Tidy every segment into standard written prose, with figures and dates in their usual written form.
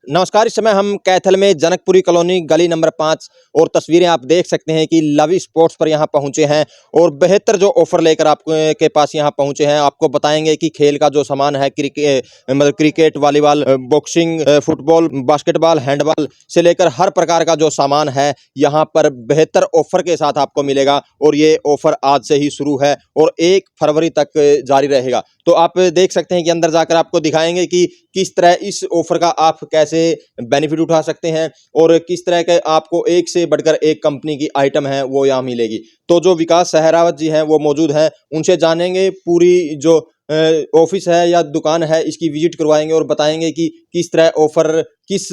नमस्कार। इस समय हम कैथल में जनकपुरी कॉलोनी गली नंबर 5 और तस्वीरें आप देख सकते हैं कि लवी स्पोर्ट्स पर यहाँ पहुँचे हैं और बेहतर जो ऑफर लेकर आपको के पास यहाँ पहुँचे हैं। आपको बताएंगे कि खेल का जो सामान है cricket, volleyball, boxing, football, basketball, handball से लेकर हर प्रकार का जो सामान है यहाँ पर बेहतर ऑफर के साथ आपको मिलेगा और ये ऑफर आज से ही शुरू है और 1 फरवरी तक जारी रहेगा। तो आप देख सकते हैं कि अंदर जाकर आपको दिखाएंगे कि किस तरह इस ऑफर का आप कैसे बेनिफिट उठा सकते हैं और किस तरह के आपको एक से बढ़कर एक कंपनी की आइटम है वो यहाँ मिलेगी। तो जो विकास सहरावत जी हैं वो मौजूद हैं, उनसे जानेंगे पूरी जो ऑफिस है या दुकान है इसकी विजिट करवाएंगे और बताएंगे कि किस तरह ऑफर, किस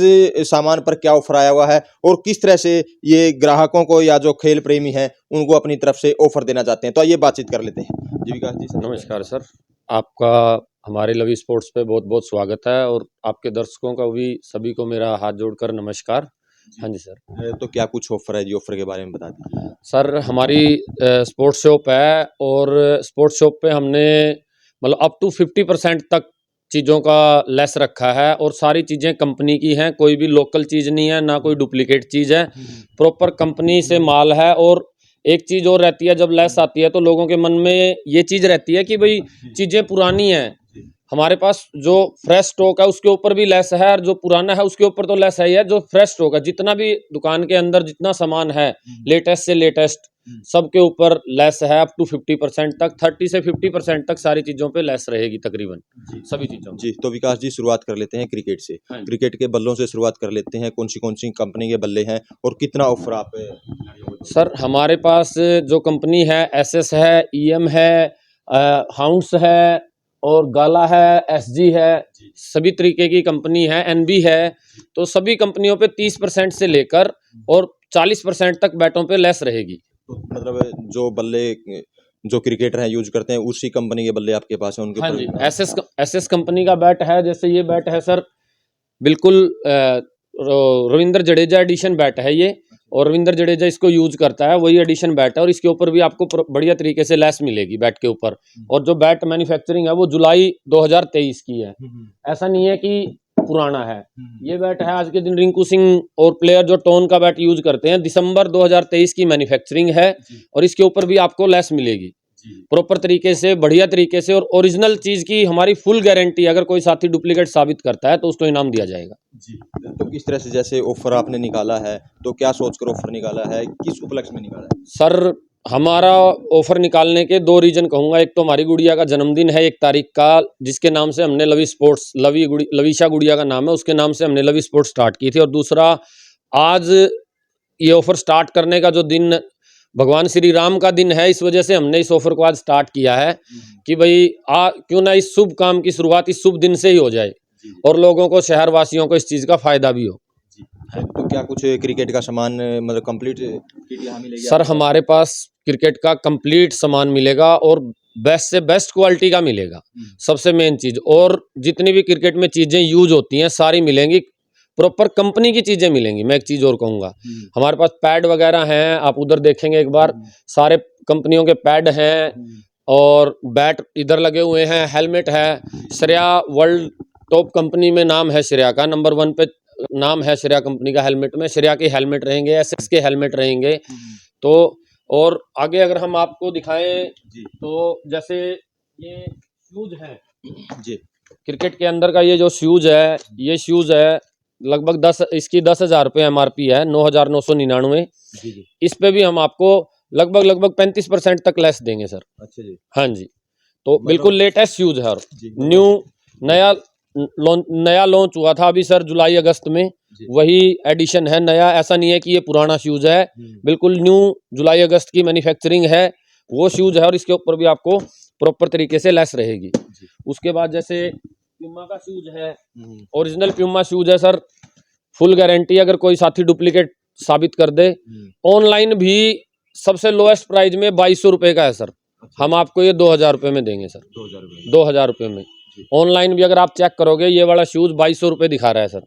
सामान पर क्या ऑफर आया हुआ है और किस तरह से ये ग्राहकों को या जो खेल प्रेमी हैं उनको अपनी तरफ से ऑफर देना चाहते हैं। तो आइए बातचीत कर लेते हैं। जी विकास जी, नमस्कार सर, आपका हमारे लवी स्पोर्ट्स पे बहुत बहुत स्वागत है और आपके दर्शकों का भी सभी को मेरा हाथ जोड़कर नमस्कार। हाँ जी सर। तो क्या कुछ ऑफर है जी, ऑफर के बारे में बता दीजिए। सर हमारी स्पोर्ट्स शॉप है और स्पोर्ट्स शॉप पे हमने मतलब अप टू 50% तक चीज़ों का लेस रखा है और सारी चीज़ें कंपनी की हैं, कोई भी लोकल चीज़ नहीं है, ना कोई डुप्लीकेट चीज़ है, प्रॉपर कंपनी से माल है। और एक चीज़ और रहती है, जब लेस आती है तो लोगों के मन में ये चीज़ रहती है कि भाई चीज़ें पुरानी हैं। हमारे पास जो फ्रेश स्टॉक है उसके ऊपर भी लेस है और जो पुराना है उसके ऊपर तो लेस है ही है। जो फ्रेश स्टॉक है, जितना भी दुकान के अंदर जितना सामान है लेटेस्ट से लेटेस्ट सबके ऊपर लेस है अप टू 50% तक, 30 से 50% तक सारी चीज़ों पे लेस रहेगी तकरीबन सभी चीज़ों जी। तो विकास जी, शुरुआत कर लेते हैं क्रिकेट से। हाँ। क्रिकेट के बल्लों से शुरुआत कर लेते हैं। कौन सी कंपनी के बल्ले हैं और कितना ऑफर आप सर हमारे पास जो कंपनी है एसएस है, ईएम है, हाउंड्स है और गाला है, एसजी है, सभी तरीके की कंपनी है, एनबी है। तो सभी कंपनियों पे 30% से लेकर और 40% तक बैटों पे लेस रहेगी। तो मतलब जो बल्ले जो क्रिकेटर हैं यूज करते हैं उसी कंपनी के बल्ले आपके पास हैं उनके हाँ ऊपर? जी, एसएस कंपनी का बैट है। जैसे ये बैट है सर, बिल्कुल रविंद्र जडेजा एडिशन बैट है ये, और रविंद्र जडेजा इसको यूज करता है, वही एडिशन बैट है। और इसके ऊपर भी आपको बढ़िया तरीके से लेस मिलेगी बैट के ऊपर। और जो बैट मैन्युफैक्चरिंग है वो जुलाई 2023 की है, ऐसा नहीं है कि पुराना है। ये बैट है आज के दिन रिंकू सिंह और प्लेयर जो टोन का बैट यूज करते हैं, दिसंबर 2023 की मैन्युफैक्चरिंग है और इसके ऊपर भी आपको लेस मिलेगी प्रॉपर तरीके से, बढ़िया तरीके से। और ओरिजिनल चीज की हमारी फुल गारंटी, अगर कोई साथी डुप्लीकेट साबित करता है तो उसको इनाम दिया जाएगा जी। तो किस तरह से जैसे ऑफर आपने निकाला है, तो क्या सोचकर ऑफर निकाला है, किस उपलक्ष्य में निकाला है? सर हमारा ऑफर निकालने के 2 रीजन कहूँगा। एक तो हमारी गुड़िया का जन्मदिन है 1 तारीख का, जिसके नाम से हमने लवी स्पोर्ट्स, लवीशा गुड़िया का नाम है, उसके नाम से हमने लवी स्पोर्ट्स स्टार्ट की थी। और दूसरा, आज ये ऑफर स्टार्ट करने का जो दिन भगवान श्री राम का दिन है, इस वजह से हमने इस ऑफर को आज स्टार्ट किया है कि भाई क्यों ना इस शुभ काम की शुरुआत इस शुभ दिन से ही हो जाए और लोगों को, शहर वासियों को इस चीज़ का फायदा भी हो। तो क्या कुछ क्रिकेट का सामान मतलब कंप्लीट किट यहाँ मिलेगी? सर हमारे पास क्रिकेट का कंप्लीट सामान मिलेगा और बेस्ट से बेस्ट क्वालिटी का मिलेगा, सबसे मेन चीज़। और जितनी भी क्रिकेट में चीज़ें यूज होती हैं सारी मिलेंगी, प्रॉपर कंपनी की चीज़ें मिलेंगी। मैं एक चीज़ और कहूँगा, हमारे पास पैड वगैरह हैं, आप उधर देखेंगे एक बार, सारे कंपनियों के पैड हैं और बैट इधर लगे हुए हैं, हेलमेट है। श्रेया वर्ल्ड टॉप कंपनी में नाम है श्रेया का, नंबर 1 पे नाम है श्रेया कंपनी का हेलमेट में। श्रेया के हेलमेट रहेंगे, एसएस के हेलमेट रहेंगे। तो और आगे अगर हम आपको दिखाएं तो जैसे ये शूज है जी, क्रिकेट के अंदर का, ये जो शूज है, ये शूज है लगभग 10,000 रुपये MRP है, 9,999। इस पे भी हम आपको लगभग 35% तक लेस देंगे सर। अच्छा जी। हाँ जी, तो बिल्कुल लेटेस्ट शूज है और न्यू नया लॉन्च हुआ था अभी सर जुलाई अगस्त में, वही एडिशन है नया। ऐसा नहीं है कि ये पुराना शूज है, बिल्कुल न्यू जुलाई अगस्त की मैन्युफैक्चरिंग है वो शूज है और इसके ऊपर भी आपको प्रॉपर तरीके से लेस रहेगी। उसके बाद जैसे प्यूमा का शूज है, ओरिजिनल प्यूमा शूज है सर, फुल गारंटी। अगर कोई साथी डुप्लीकेट साबित कर दे, ऑनलाइन भी सबसे लोएस्ट प्राइस में 2200 रुपये का है सर। हम आपको ये 2000 रुपये में देंगे सर, 2000 रुपये में। ऑनलाइन भी अगर आप चेक करोगे, ये वाला शूज 2200 रुपये दिखा रहा है सर।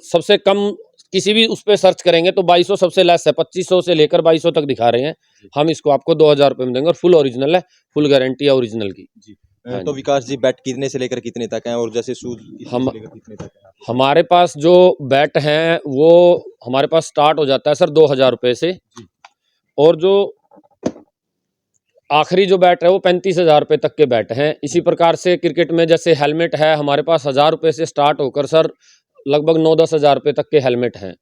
सबसे कम किसी भी उस पर सर्च करेंगे तो 2200 सबसे लेस है, 2500 से लेकर 2200 तक दिखा रहे हैं। हम इसको आपको 2000 रुपये में देंगे और फुल ओरिजिनल है, फुल गारंटी है ओरिजिनल की। हाँ तो जी। विकास जी बैट कितने से लेकर कितने तक हैं और जैसे शूज कितने हम से लेकर कितने तक हैं? हमारे पास जो बैट हैं वो हमारे पास स्टार्ट हो जाता है सर 2000 रुपये से, और जो आखिरी जो बैट है वो 35,000 रुपये तक के बैट हैं। इसी प्रकार से क्रिकेट में जैसे हेलमेट है हमारे पास 1000 रुपये से स्टार्ट होकर सर लगभग 9-10 हज़ार रुपये तक के हेलमेट हैं।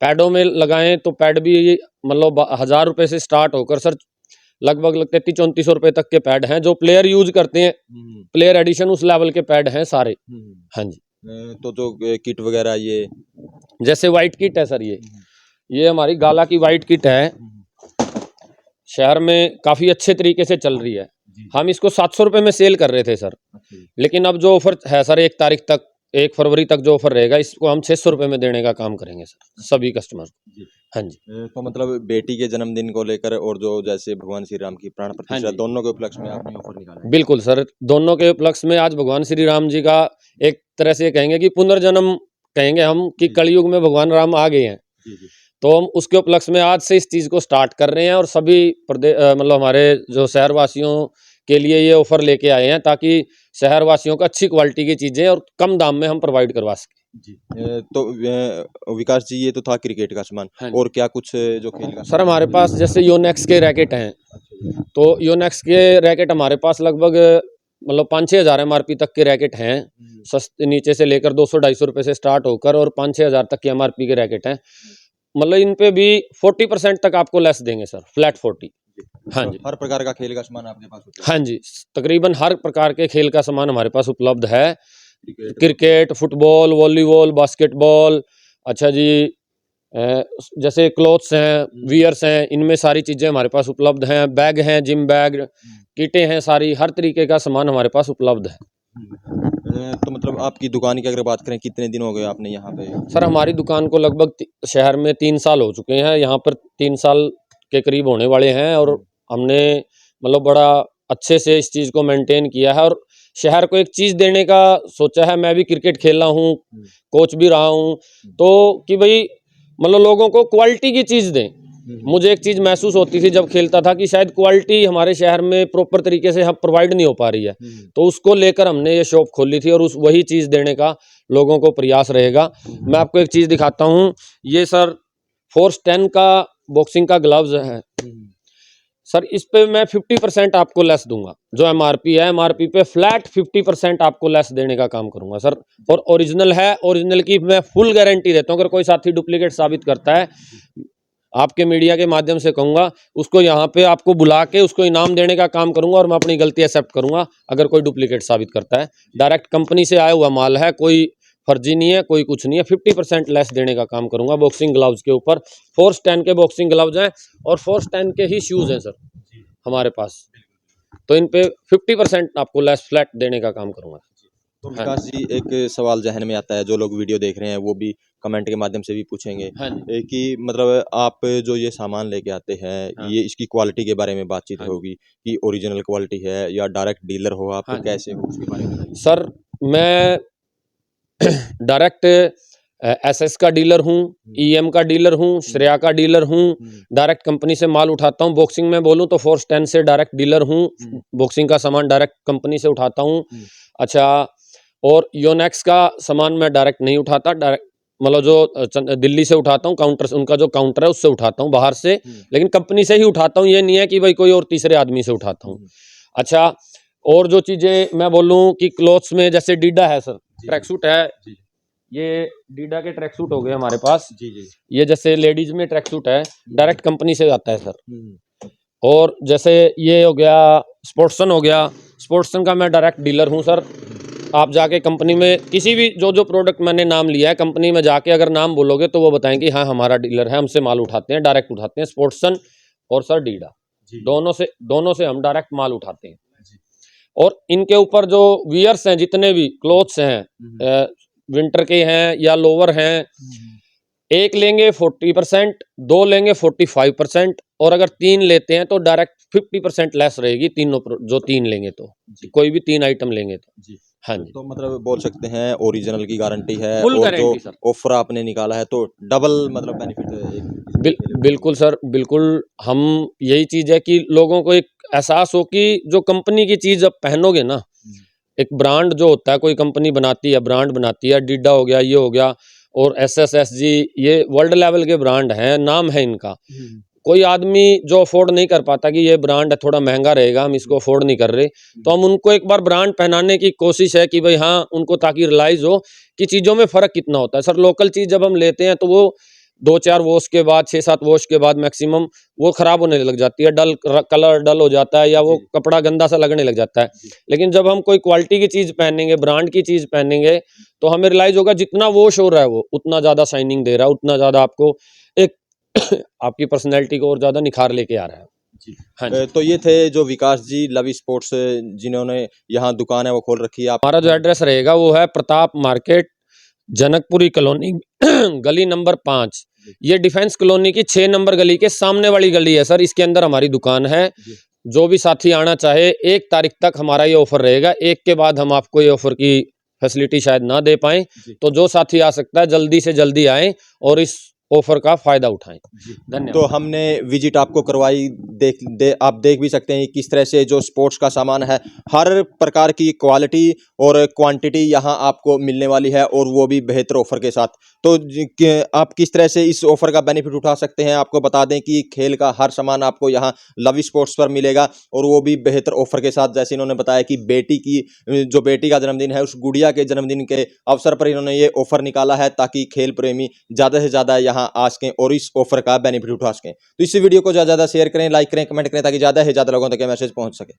पैडों में लगाएं तो पैड भी मतलब 1000 रुपये से स्टार्ट होकर सर लगभग 3300-3400 रुपये तक के पैड हैं जो प्लेयर यूज करते हैं। प्लेयर एडिशन उस लेवल के पैड हैं सारे। हाँ जी। तो जो किट वगैरह ये जैसे वाइट किट है सर, ये हमारी गाला की वाइट किट है, शहर में काफ़ी अच्छे तरीके से चल रही है। हम इसको 700 रुपये में सेल कर रहे थे सर, लेकिन अब जो ऑफर है सर 1 तारीख तक, 1 फरवरी तक जो ऑफर रहेगा इसको हम 600 रुपये में देने का काम करेंगे सर सभी कस्टमर को। हाँ जी। तो मतलब बेटी के जन्मदिन को लेकर और जो जैसे भगवान श्री राम की प्राण प्रतिष्ठा जी। दोनों के उपलक्ष्य में आपने ऑफर निकाला है। बिल्कुल सर, दोनों के उपलक्ष्य में आज भगवान श्री राम जी का एक तरह से कहेंगे कि पुनर्जन्म कहेंगे हम कि कलयुग में भगवान राम आ गए हैं। तो हम उसके उपलक्ष्य में आज से इस चीज़ को स्टार्ट कर रहे हैं और सभी मतलब हमारे जो शहरवासियों के लिए ये ऑफर लेके आए हैं ताकि शहरवासियों को अच्छी क्वालिटी की चीज़ें और कम दाम में हम प्रोवाइड करवा सकें। तो विकास जी ये तो था क्रिकेट का सामान, हाँ जी। और क्या कुछ जो खेल का सर हमारे पास जैसे योनेक्स के रैकेट हैं, तो योनेक्स के रैकेट हमारे पास लगभग मतलब 5-6 हज़ार MRP तक के रैकेट हैं। सस्ते नीचे से लेकर 200-250 रुपये से स्टार्ट होकर और 5-6 हज़ार तक के MRP के रैकेट हैं। मतलब इन पे भी 40% तक आपको लेस देंगे सर, फ्लैट 40। हाँ जी। हर प्रकार का खेल का सामान आपके पास होता है? हाँ जी, तकरीबन हर प्रकार के खेल का सामान हमारे पास उपलब्ध है। क्रिकेट, फुटबॉल, वॉलीबॉल, बास्केटबॉल, अच्छा जी, जैसे क्लोथ्स हैं, वियर्स हैं, इनमें सारी चीज़ें हमारे पास उपलब्ध हैं। बैग हैं, जिम बैग, किटें हैं, सारी हर तरीके का सामान हमारे पास उपलब्ध है। तो मतलब आपकी दुकान की अगर बात करें कितने दिन हो गए आपने यहाँ पे? सर हमारी दुकान को लगभग शहर में 3 साल हो चुके हैं, यहाँ पर 3 साल के करीब होने वाले हैं और हमने मतलब बड़ा अच्छे से इस चीज़ को मेंटेन किया है और शहर को एक चीज़ देने का सोचा है। मैं भी क्रिकेट खेला हूँ, कोच भी रहा हूँ, तो कि भाई मतलब लोगों को क्वालिटी की चीज़ दें। मुझे एक चीज़ महसूस होती थी जब खेलता था कि शायद क्वालिटी हमारे शहर में प्रॉपर तरीके से हम प्रोवाइड नहीं हो पा रही है, तो उसको लेकर हमने ये शॉप खोली थी और उस वही चीज़ देने का लोगों को प्रयास रहेगा। मैं आपको एक चीज़ दिखाता हूँ, ये सर फोर्स 10 का बॉक्सिंग का ग्लव्स है सर, इस पे मैं 50% आपको लेस दूंगा। जो MRP है, MRP पे फ्लैट 50% आपको लेस देने का काम करूंगा सर। और ओरिजिनल है, ओरिजिनल की मैं फुल गारंटी देता हूँ। अगर कोई साथी डुप्लीकेट साबित करता है, आपके मीडिया के माध्यम से कहूँगा उसको यहाँ पे आपको बुला के उसको इनाम देने का काम करूंगा और मैं अपनी गलती एक्सेप्ट करूंगा अगर कोई डुप्लीकेट साबित करता है। डायरेक्ट कंपनी से आया हुआ माल है, कोई फर्जी नहीं है, कोई कुछ नहीं है। 50% लेस देने का काम करूंगा बॉक्सिंग ग्लव्स के ऊपर। फोर्स 10 के बॉक्सिंग ग्लव्स हैं और फोर्स 10 के ही शूज़ हैं सर हमारे पास, तो इन पे 50% आपको लेस फ्लैट देने का काम करूंगा। तो विकास जी एक सवाल जहन में आता है, जो लोग वीडियो देख रहे हैं वो भी कमेंट के माध्यम से भी पूछेंगे हाँ जी। कि मतलब आप जो ये सामान लेके आते हैं, हाँ। ये इसकी क्वालिटी के बारे में बातचीत हाँ। होगी कि ओरिजिनल क्वालिटी है या डायरेक्ट डीलर हो आप, हाँ। कैसे हो उसके बारे में बताइए। सर मैं डायरेक्ट SS का डीलर हूँ, EM का डीलर हूँ, श्रेया का डीलर हूँ, डायरेक्ट कंपनी से माल उठाता हूँ। बॉक्सिंग में बोलूँ तो फोर्स 10 से डायरेक्ट डीलर हूँ, बॉक्सिंग का सामान डायरेक्ट कंपनी से उठाता हूँ। अच्छा, और योनेक्स का सामान मैं डायरेक्ट नहीं उठाता, डायरेक्ट मतलब जो दिल्ली से उठाता हूँ, काउंटर उनका जो काउंटर है उससे उठाता हूँ बाहर से, लेकिन कंपनी से ही उठाता हूँ। ये नहीं है कि भाई कोई और तीसरे आदमी से उठाता हूँ। अच्छा, और जो चीज़ें मैं बोलूँ कि क्लोथ्स में जैसे डीडा है सर, ट्रैक सूट है, ये डीडा के ट्रैक सूट हो गए हमारे पास। ये जैसे लेडीज में ट्रैक सूट है, डायरेक्ट कंपनी से आता है सर। और जैसे ये हो गया स्पोर्ट्सन हो गया, स्पोर्ट्सन का मैं डायरेक्ट डीलर हूँ सर। आप जाके कंपनी में किसी भी जो प्रोडक्ट मैंने नाम लिया है, कंपनी में जाके अगर नाम बोलोगे तो वो बताएंगे हाँ हमारा डीलर है, हमसे माल उठाते हैं, डायरेक्ट उठाते हैं। स्पोर्ट्सन और सर डीडा दोनों से हम डायरेक्ट माल उठाते हैं। और इनके ऊपर जो वियर्स हैं, जितने भी क्लोथ्स हैं, विंटर के हैं या लोअर हैं, एक लेंगे 40%, 2 लेंगे 45%, और अगर 3 लेते हैं तो डायरेक्ट 50% लेस रहेगी। तीनों जो 3 लेंगे तो कोई भी 3 आइटम लेंगे तो हाँ जी, तो मतलब बोल सकते हैं ओरिजिनल की गारंटी है फुल और गारंटी जो सर। ऑफर आपने निकाला है तो डबल मतलब बेनिफिट बिल्कुल सर, बिल्कुल। हम यही चीज़ है कि लोगों को एक एहसास हो कि जो कंपनी की चीज़ अब पहनोगे ना, एक ब्रांड जो होता है, कोई कंपनी बनाती है, ब्रांड बनाती है, डिड्डा हो गया, ये हो गया और एसएसएसजी, ये वर्ल्ड लेवल के ब्रांड हैं, नाम है इनका। कोई आदमी जो अफोर्ड नहीं कर पाता कि ये ब्रांड थोड़ा महंगा रहेगा, हम इसको अफोर्ड नहीं कर रहे, तो हम उनको एक बार ब्रांड पहनाने की कोशिश है कि भाई हाँ, उनको ताकि रियलाइज़ हो कि चीज़ों में फ़र्क कितना होता है। सर लोकल चीज़ जब हम लेते हैं तो वो 2-4 वॉश के बाद, 6-7 वॉश के बाद मैक्सिमम वो खराब होने लग जाती है, कलर डल हो जाता है या वो कपड़ा गंदा सा लगने लग जाता है। लेकिन जब हम कोई क्वालिटी की चीज़ पहनेंगे, ब्रांड की चीज़ पहनेंगे, तो हमें रियलाइज़ होगा जितना वॉश हो रहा है वो, उतना ज़्यादा शाइनिंग दे रहा है, उतना ज़्यादा आपको एक आपकी पर्सनैलिटी को और ज़्यादा निखार लेके आ रहा है। जी। हाँ जी। तो ये थे जो विकास जी लवी स्पोर्ट्स जिन्होंने यहाँ दुकान है वो खोल रखी है आप। हमारा जो एड्रेस रहेगा वो है प्रताप मार्केट, जनकपुरी कॉलोनी गली नंबर 5। ये डिफेंस कॉलोनी की 6 नंबर गली के सामने वाली गली है सर, इसके अंदर हमारी दुकान है। जो भी साथी आना चाहे 1 तारीख तक हमारा ये ऑफर रहेगा, 1 के बाद हम आपको ये ऑफर की फैसिलिटी शायद ना दे पाएँ, तो जो साथी आ सकता है जल्दी से जल्दी आएँ और इस ऑफर का फ़ायदा उठाएँ। तो धन्यवाद। हमने विजिट आपको करवाई, आप देख भी सकते हैं किस तरह से जो स्पोर्ट्स का सामान है, हर प्रकार की क्वालिटी और क्वांटिटी यहाँ आपको मिलने वाली है और वो भी बेहतर ऑफर के साथ। तो आप किस तरह से इस ऑफर का बेनिफिट उठा सकते हैं, आपको बता दें कि खेल का हर सामान आपको यहाँ लवी स्पोर्ट्स पर मिलेगा और वो भी बेहतर ऑफर के साथ। जैसे इन्होंने बताया कि जो बेटी का जन्मदिन है उस गुड़िया के जन्मदिन के अवसर पर इन्होंने ये ऑफर निकाला है ताकि खेल प्रेमी ज़्यादा से ज़्यादा यहाँ आ सकें और इस ऑफर का बेनिफिट उठा सकें। तो इस वीडियो को ज़्यादा से ज़्यादा शेयर करें, लाइक करें, कमेंट करें ताकि ज़्यादा से ज़्यादा लोगों तक ये मैसेज पहुंच सके।